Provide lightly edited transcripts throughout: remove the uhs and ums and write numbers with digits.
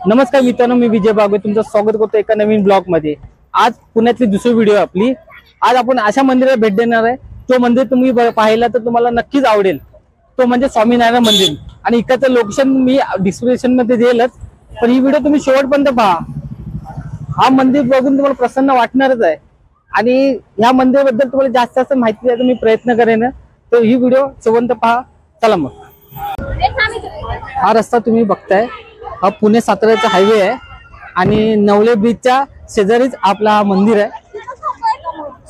नमस्कार मित्रांनो, मी विजय बागवे तुमचं स्वागत करतो एका नवीन ब्लॉग मध्ये। आज पुण्यातली दुसरी व्हिडिओ आपली। आज आपण अशा मंदिराला भेट देणार आहे, तो मंदिर तुम्ही पाहिला तर तुम्हाला नक्कीच आवडेल। तो म्हणजे स्वामीनारायण मंदिर। आणि इकडचं लोकेशन मी डिस्क्रिप्शन मध्ये देईलच, पण ही व्हिडिओ तुम्ही शेवटपर्यंत पहा। हा मंदिर बघून तुम्हाला प्रसन्न वाटणारच आहे आणि ह्या मंदिराबद्दल तुम्हाला जास्त माहिती द्यायचा मी प्रयत्न करेन, तर ही व्हिडिओ शेवटपर्यंत पहा। चला मग। हा रस्ता तुम्ही बघताय, हा पुणे साताऱ्याचा हायवे आहे आणि नवले ब्रिजच्या शेजारीच आपला हा मंदिर आहे,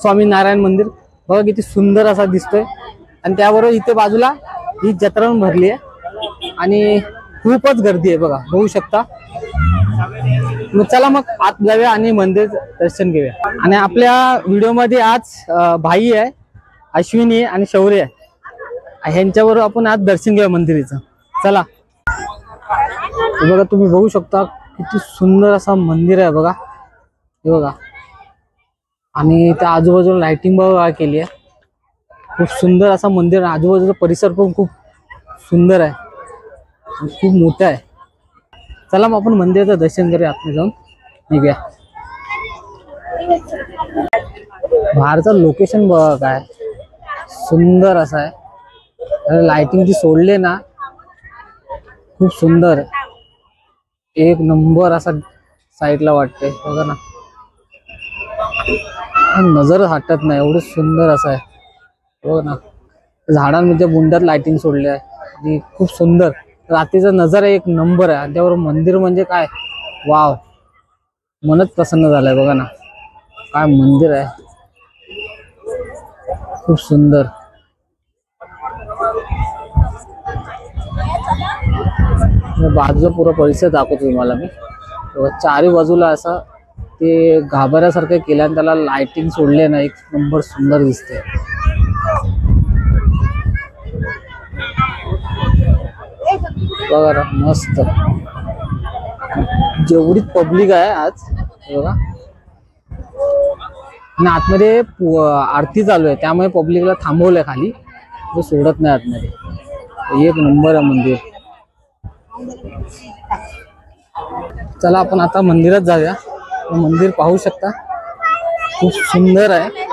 स्वामीनारायण मंदिर। बघा किती सुंदर असा दिसतोय आणि त्याबरोबर इथे बाजूला ही जत्रा भरली आहे आणि खूपच गर्दी आहे, बघा बघू शकता। मग चला मग आत जाऊया आणि मंदिर दर्शन घेऊया। आणि आपल्या व्हिडिओ मध्ये आज भाई आहे, अश्विनी आणि शौर्य आहे, ह्यांच्याबरोबर आपण आज दर्शन घेऊया मंदिराचं। चला बघा, तुम्ही बघू शकता किती सुंदर असा मंदिर आहे, बघा हे बघा। आणि त्या आजूबाजूला लाइटिंग बघा केली आहे, खूप सुंदर असा मंदिर। आजूबाजूचा परिसर पण खूप सुंदर आहे, खूप मोठा आहे। चला मग आपण मंदिराचं दर्शन करूया, आपण जाऊन निघूया। बाहेरचं लोकेशन बघा काय सुंदर असं आहे, लाइटिंग जी सोडले ना खूप सुंदर, एक नंबर असा साईडला वाटते, बघा ना, नजर हटत नाही, एवढं सुंदर असं आहे, बघा ना। झाडांमध्ये बुंड्यात लाइटिंग सोडले आहे आणि खूप सुंदर रात्रीचा नजारा एक नंबर आहे। आणि त्यावर मंदिर म्हणजे काय, वाव, मनच प्रसन्न झालंय, बघा ना काय मंदिर आहे, खूप सुंदर। बाजूचा पुरा परिसर दाखवतो तुम्हाला मी। चारी बाजूला असं ते गाभाऱ्यासारखं केलं आणि त्याला लाइटिंग सोडले ना, एक नंबर सुंदर दिसते। बघा ना मस्त, जेवढी पब्लिक आहे आज बघा। आणि आतमध्ये आरती चालू आहे, त्यामुळे पब्लिकला थांबवलंय खाली, तो सोडत नाही आतमध्ये। एक नंबर आहे मंदिर। चला आपण आता मंदिरात जाऊया। मंदिर पाहू शकता, खूप सुंदर आहे।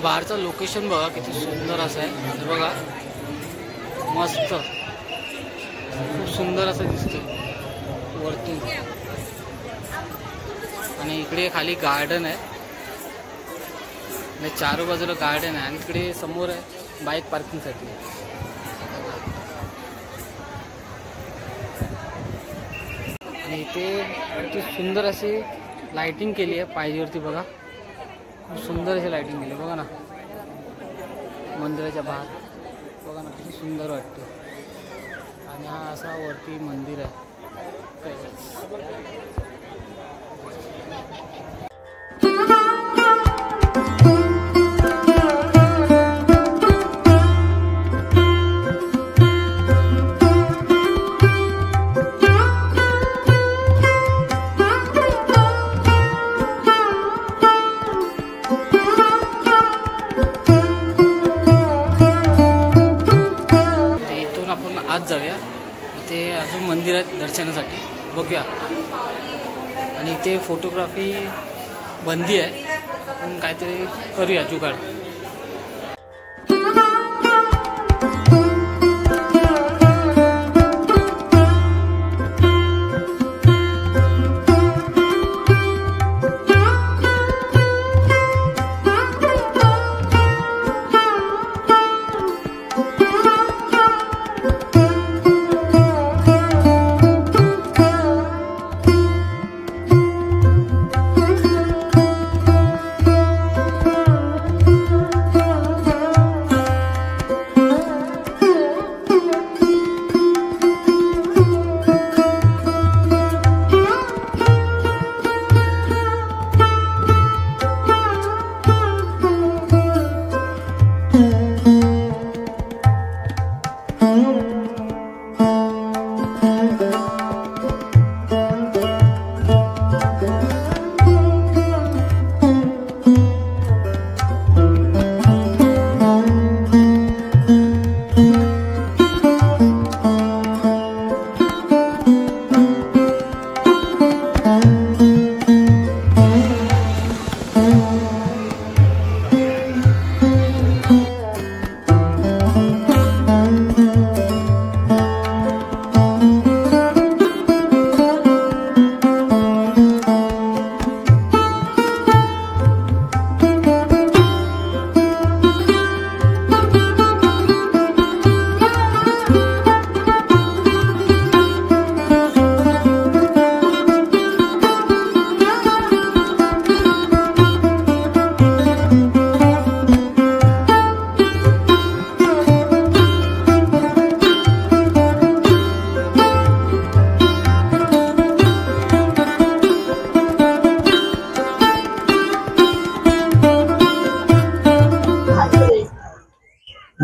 बाहेरचं लोकेशन बघा किती सुंदर असं आहे, बघा मस्त, खूप सुंदर असं दिसतं वरतून। आणि इकडे खाली गार्डन आहे, चार बाजूला गार्डन आहे आणि इकडे समोर आहे बाईक पार्किंगसाठी। आणि इथे किती सुंदर अशी लाइटिंग केली आहे पायरीवरती, बघा खूप सुंदर अशी लाइटिंग केली, बघा ना मंदिराच्या बाहेर, बघा ना किती सुंदर वाटतं। आणि हा असा वरती मंदिर आहे। आज जाऊया, इथे अजून मंदिर आहेत दर्शनासाठी, बघूया। आणि इथे फोटोग्राफी बंदी आहे, पण काहीतरी करूया जुगाड.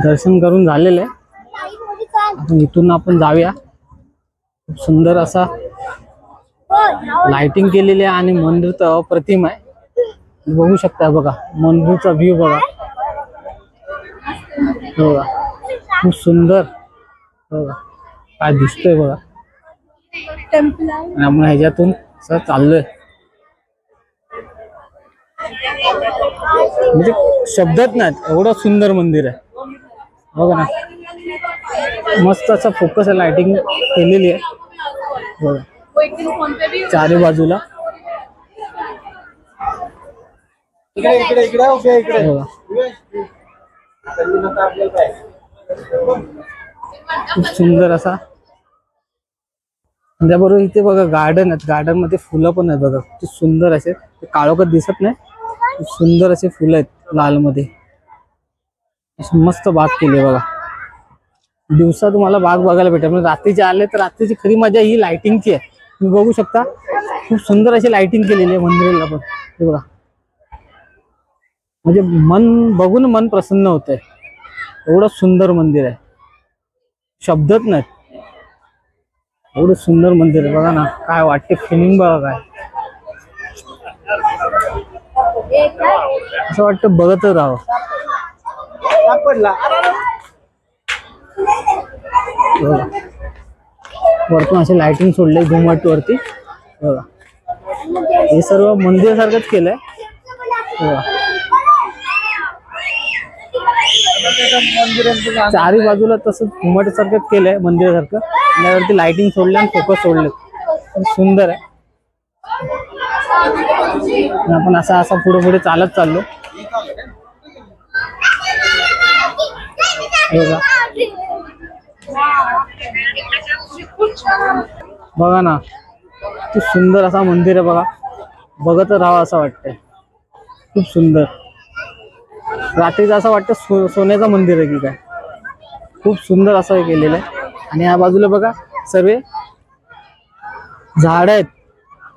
दर्शन करून झालेलं आहे. आपण इथून आपण जाऊया. खूप सुंदर असा लाइटिंग केलेली आहे आणि मंदिर तर अप्रतिम आहे. बघू शकता बघा मंदिरचा व्ह्यू बघा. बघा खूप सुंदर बघा काय दिसतोय बघा. आणि आपण ह्याच्यातून असं चाललोय म्हणजे शब्दात नाहीत एवढं सुंदर मंदिर आहे बघा ना. मस्त असा फोकस आहे, लाइटिंग केलेली आहे बघा चारी बाजूला. खूप सुंदर असा. त्याबरोबर इथे बघा गार्डन आहेत, गार्डन मध्ये फुलं पण आहेत बघा. खूप सुंदर असे काळोखात दिसत नाही, खूप सुंदर असे फुलं आहेत लाल मध्ये. मस्त बाग केली बघा. दिवसा तुम्हाला बाग बघायला भेटेल, पण रात्रीचे आले तर रात्रीची खरी मजा ही लाइटिंगची आहे. तुम्ही बघू शकता खूप सुंदर अशी लाइटिंग केलेली आहे मंदिराला पण. हे बघा म्हणजे मन बघून मन प्रसन्न होतंय. एवढं सुंदर मंदिर आहे, शब्दच नाहीत. एवढं सुंदर मंदिर आहे बघा ना. काय वाटते फिलिंग बघा काय. असं वाटतं बघतच राहावं. वरतून असे लाइटिंग सोडले घुमट वरती बघा. हे सर्व मंदिर सारखंच केलंय बघा. चारी बाजूला तसंच घुमट सारखंच केलंय मंदिरासारखं. त्यावरती लाइटिंग सोडले आणि फोकस सोडले. सुंदर आहे. आपण असा असा पुढे पुढे चालत चाललो बघा ना. खूप सुंदर असा मंदिर आहे बघा. बघत राहावं असं वाटतंय. खूप सुंदर. रात्रीचं असं वाटतं सोन्याचं मंदिर आहे की काय. खूप सुंदर असं केलेलं आहे. आणि या बाजूला बघा सर्व झाड आहेत,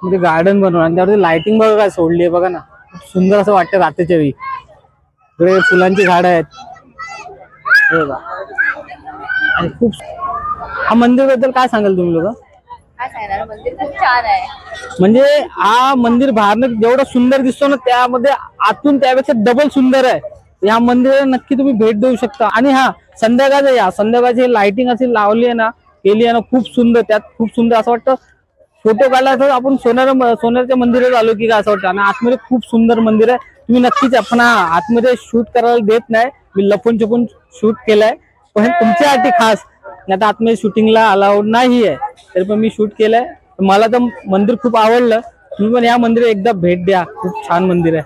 म्हणजे गार्डन बनवून. आणि त्यावरती लाइटिंग बघा काय सोडली आहे बघा ना. खूप सुंदर असं वाटतं रात्रीच्या वेळी. इकडे फुलांची झाडं आहेत बघा. आणि खूप हा मंदिर बद्दल काय सांगाल तुम्ही लोक? मंदिर खूप छान आहे. म्हणजे हा मंदिर बाहेरनं जेवढा सुंदर दिसतो ना, त्यामध्ये आतून त्यापेक्षा डबल सुंदर आहे. या मंदिराला नक्की तुम्ही भेट देऊ शकता. आणि हा संध्याकाळचं या संध्याकाळची लाइटिंग अशी लावली आहे ना, केली आहे ना, खूप सुंदर. त्यात खूप सुंदर असं वाटतं फोटो काढला तर आपण सोनारच्या मंदिरात आलो की काय असं वाटतं. आणि आतमध्ये खूप सुंदर मंदिर आहे. तुम्ही नक्कीच आपण आतमध्ये शूट करायला देत नाही, मी लपून छपून शूट केलाय पण तुमच्यासाठी खास. आता आतमध्ये शूटिंगला अलाउड नाही आहे तरी पण मी शूट केलंय. मला तर मंदिर खूप आवडलं. तुम्ही पण या मंदिरात एकदा भेट द्या, खूप छान मंदिर आहे,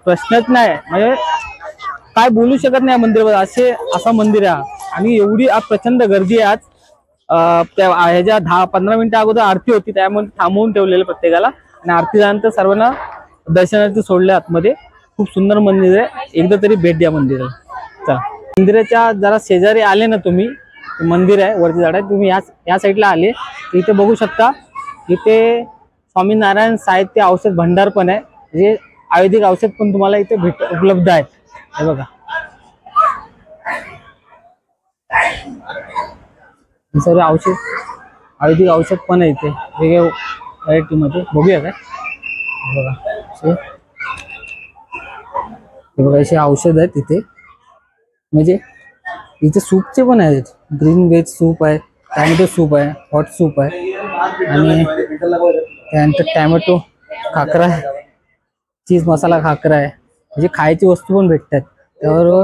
प्रश्नच नाही. म्हणजे काय बोलू शकत नाही मंदिरावर, असा मंदिर आहे. आणि एवढी आज प्रचंड गर्दी आहे. आज ह्याच्या 10-15 मिनिटं अगोदर आरती होती, त्यामुळे थांबवून ठेवलेलं प्रत्येकाला. आणि आरती झाल्यानंतर सर्वांना दर्शनार्थी सोडले आतमध्ये. खूप सुंदर मंदिर आहे, एकदा तरी भेट द्या मंदिराला. चला, मंदिराच्या जरा शेजारी आले ना तुम्ही, मंदिर आहे वरती झाड आहे, तुम्ही या साईडला आले इथे बघू शकता. इथे स्वामीनारायण साहित्य औषध भंडार पण आहे, म्हणजे आयुर्वेदिक औषध पण तुम्हाला इथे उपलब्ध आहे. हे बघा, सर्व आयुर्वेदिक औषध पण आहे इथे वेगळ्या व्हरायटी मध्ये. बघूया काय, बघा हे बघा, असे औषध आहेत इथे. म्हणजे इथे सूपचे पण आहेत, ग्रीन व्हेज सूप आहे, टॅमॅटो सूप आहे, हॉट सूप आहे, आणि त्यानंतर टॅमॅटो खाकरा आहे, चीज मसाला खाकरा आहे. म्हणजे खायची वस्तू पण भेटतात. त्याबरोबर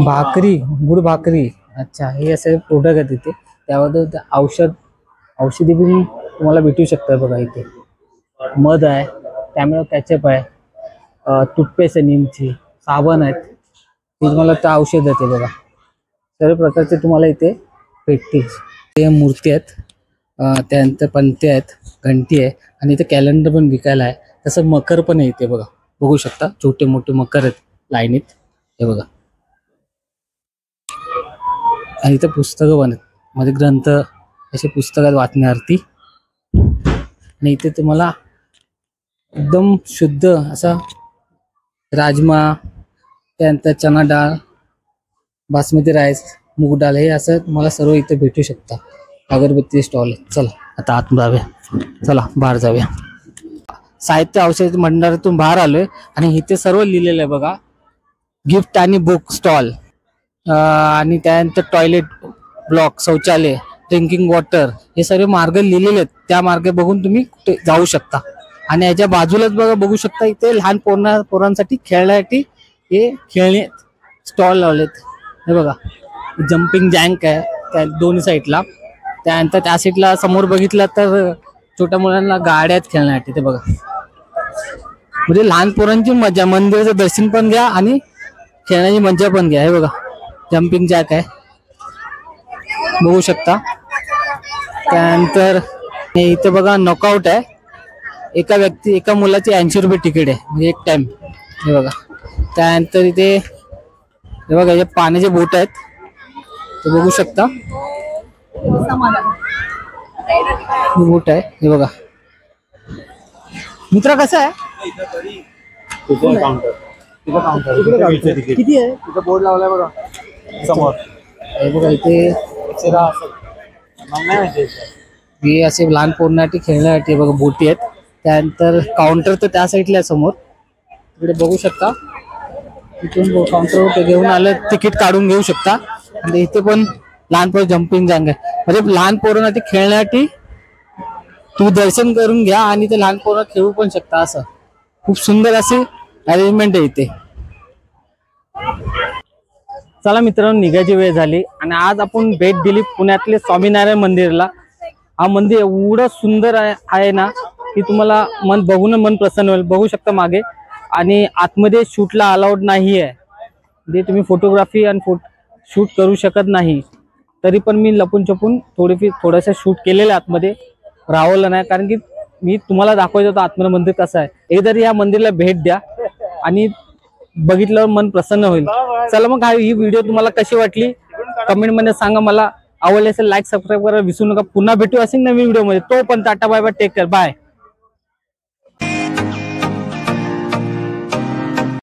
भाकरी, गुड भाकरी. अच्छा, हे असे प्रोडक्ट आहेत इथे. त्याबरोबर औषधी पण तुम्हाला भेटू शकतात. बघा इथे मध आहे, टॅमॅटो कॅचअप आहे, टूथपेस्ट आहे, नीमची साबण आहेत. हे तुम्हाला त्या औषध आहे ते बघा, सर्व प्रकारचे तुम्हाला इथे भेटतील. ते मूर्ती आहेत, त्यानंतर पंते आहेत, घंटी आहे, आणि इथे कॅलेंडर पण विकायला आहे. तसं मकर पण आहे इथे बघा, बघू शकता छोटे मोठे मकर आहेत लाईनीत. हे बघा, आणि इथे पुस्तकं पण आहेत, मध्ये ग्रंथ असे पुस्तक आहेत वाचण्यार्थी. आणि इथे तुम्हाला एकदम शुद्ध असा राजमा, त्यानंतर चना डाळ, बासमती राईस, मूग डाळ, हे असं तुम्हाला सर्व इथे भेटू शकता. अगरबत्ती स्टॉल आहे. चला आता आत जाऊया, चला बाहेर जाऊया. साहित्य औषध भंडारातून बाहेर आलोय आणि इथे सर्व लिहिलेलं आहे बघा, गिफ्ट आणि बुक स्टॉल, आणि त्यानंतर टॉयलेट ब्लॉक, शौचालय, ड्रिंकिंग वॉटर, हे सर्व मार्ग लिहिलेले आहेत. त्या मार्ग बघून तुम्ही कुठे जाऊ शकता. आणि याच्या बाजूलाच बघा, बघू शकता इथे लहान पोरांसाठी खेळण्यासाठी हे खेळणे स्टॉल लावलेत. हे बघा, जम्पिंग जॅक आहे त्या दोन्ही साईडला. त्यानंतर त्या साईडला समोर बघितलं तर छोट्या मुलांना गाड्या आहेत खेळण्यासाठी. ते बघा, म्हणजे लहान पोरांची मजा, मंदिराचं दर्शन पण घ्या आणि खेळण्याची मजा पण घ्या. हे बघा, जम्पिंग जॅक आहे, बघू शकता. त्यानंतर इथे बघा नॉकआउट आहे, एका मुलाची 80 रुपये तिकीट आहे, म्हणजे एक टाइम. हे बघा, त्यानंतर इथे हे बघा, हे पाण्याचे बोट आहेत, ते बघू शकता. बोट आहे, हे बघा. मित्र कसं आहे, किती आहे तिथं बोर्ड लावलाय बघा समोर. हे बघा इथे हे असे लहान पोरण्यासाठी खेळण्यासाठी बघा बोटी आहेत. त्यानंतर काउंटर तर त्या साईडला आहे समोर, तिकडे बघू शकता. तिथून काउंटरवर घेऊन आलं तिकीट काढून घेऊ शकता. आणि इथे पण लहान पोरं जम्पिंग जॅक आहे, म्हणजे लहान पोरांसाठी खेळण्यासाठी तुम्ही दर्शन करून घ्या आणि ते लहान पोरं खेळू पण शकता. असं खूप सुंदर असे अरेंजमेंट आहे इथे. चला मित्रांनो, निघायची वेळ झाली आणि आज आपण भेट दिली पुण्यातले स्वामीनारायण मंदिरला. हा मंदिर एवढं सुंदर आहे ना की तुम्हाला बघून मन प्रसन्न होईल. बघू शकता मागे. आणि आतमध्ये शूटला अलाउड नाही आहे, म्हणजे तुम्ही फोटोग्राफी आणि शूट करू शकत नाही. तरी पण मी लपून छपून थोडंसं शूट केलेलं आतमध्ये, राहवलं नाही, कारण की मी तुम्हाला दाखवायचं होतं आतमध्ये मंदिर कसं आहे. एकदा या मंदिरला भेट द्या आणि बघितल्यावर मन प्रसन्न होईल. चला मग, ही व्हिडिओ तुम्हाला कशी वाटली कमेंट मध्ये सांगा. मला आवडले असेल लाईक सबस्क्राईब करायला विसरू नका. पुन्हा भेटू असेल नवीन व्हिडिओ मध्ये. तो पण tata bye bye, take care, bye.